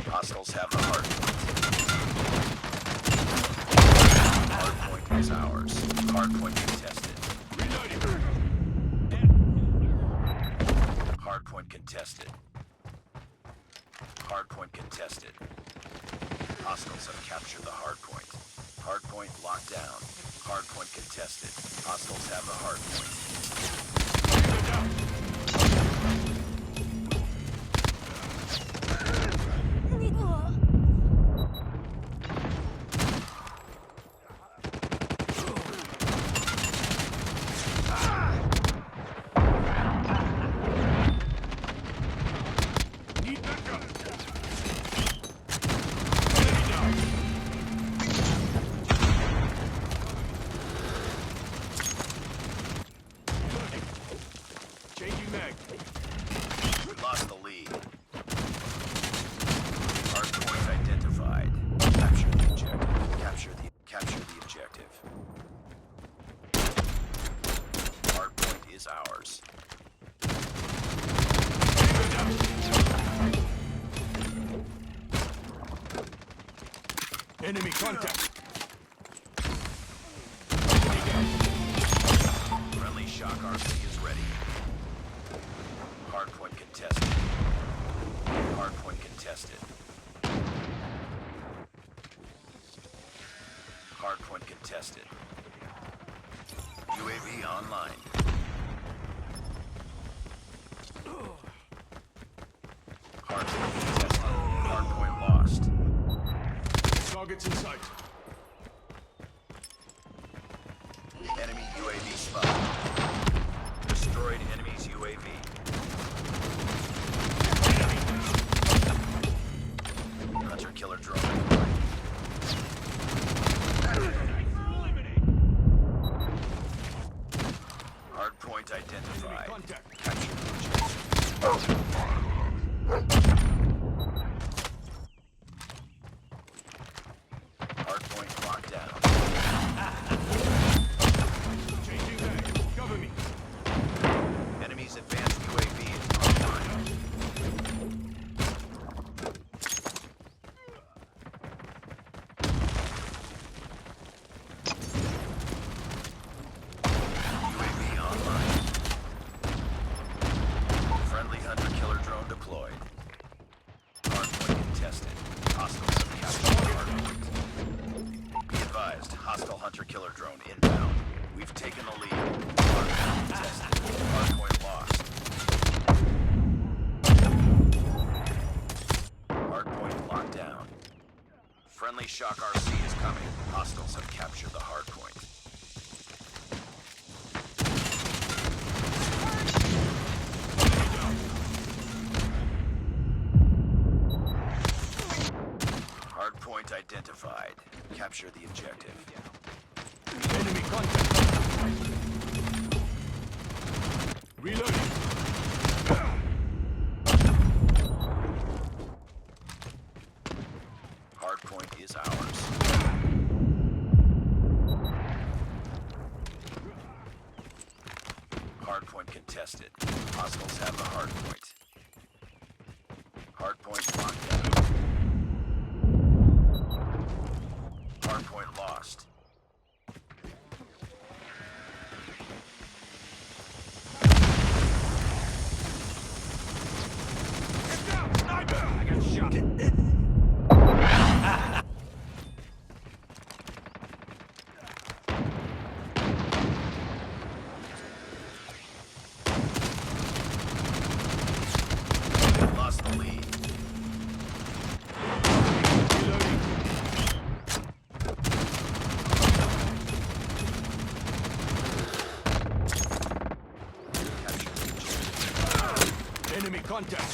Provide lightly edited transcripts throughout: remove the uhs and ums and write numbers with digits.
Hostiles have the hard point. Hard point is ours. Hard point contested. Hard point contested. Hard point contested. Hostiles have captured the hard point. Hard point locked down. Hard point contested. Hostiles have the hard point. Ours. Enemy contact. Friendly shock RC is ready. Hardpoint contested. Hardpoint contested. Hardpoint contested. UAV online. Hardpoint contested. Hardpoint lost. Targets in sight. Enemy UAV spotted. Destroyed enemy's UAV. Hunter killer drone deployed. Hardpoint identified. Capture the objective. Hardpoint locked down. Changing back. Cover me. Enemy's advanced UAV is online. UAV online. Friendly hunter killer drone deployed. Hardpoint contested. Hostiles have captured the hardpoint. Be advised, hostile hunter killer drone inbound. We've taken the lead. Hardpoint contested. Hardpoint lost. Hardpoint locked down. Friendly shock RC is coming. Hostiles have captured the hardpoint. Hardpoint identified. Capture the objective. Enemy contact. Reloading. Hardpoint is ours. Hardpoint contested. Hostiles have the hardpoint. Hardpoint locked down. Hardpoint lost. Get down, sniper! I got shot. Lost the lead. Reloading. Capture the objective. Enemy contact.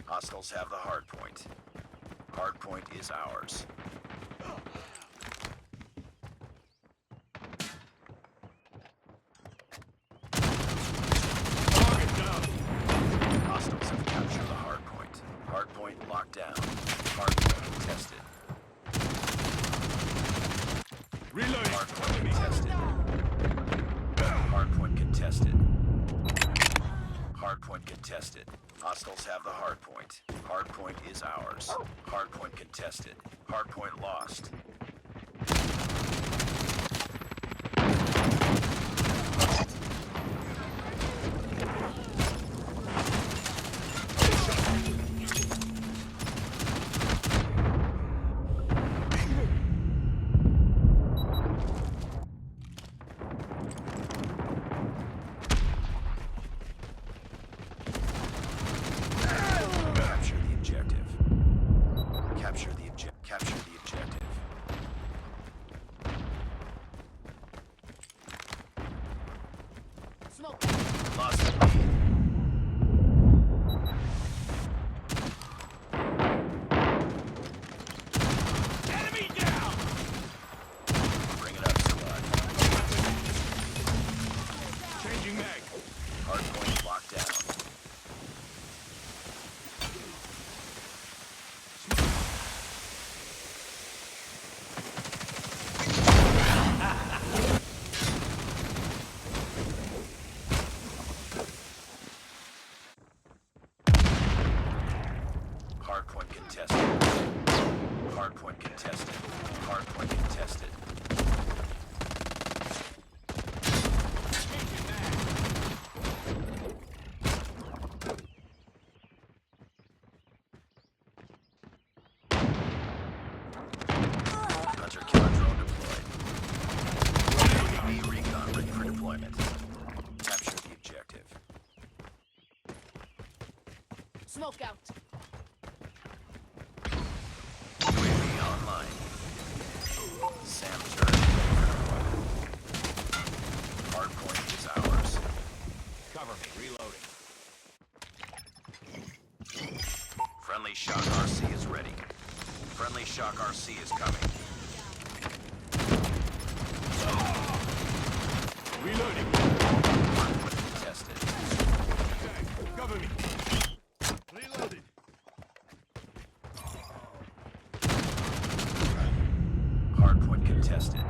Hostiles have the hardpoint. Hardpoint is ours. Target down. Hostiles have captured the hardpoint. Hardpoint locked down. Hardpoint contested. Reloading. Hardpoint contested. Hardpoint contested. Hardpoint contested. Hostiles have the hard point. Hard point is ours. Hard point contested. Hard point lost. Capture the objective. Capture the objective. Smoke. Lost the lead. Enemy down! Bring it up, squad. Changing mag. Hard point locked down. Hard point contested. Hard point contested. Hard point contested. Changing mag. Hunter killer drone deployed. UAV recon ready for deployment. Capture the objective. Smoke out. UAV online. SAM turret ready for deployment. Hard point is ours. Cover me. Reloading. Friendly Shock RC is ready. Friendly Shock RC is coming. Reloading. Hard point contested. Tag. Cover me. Reloading. Hard point contested.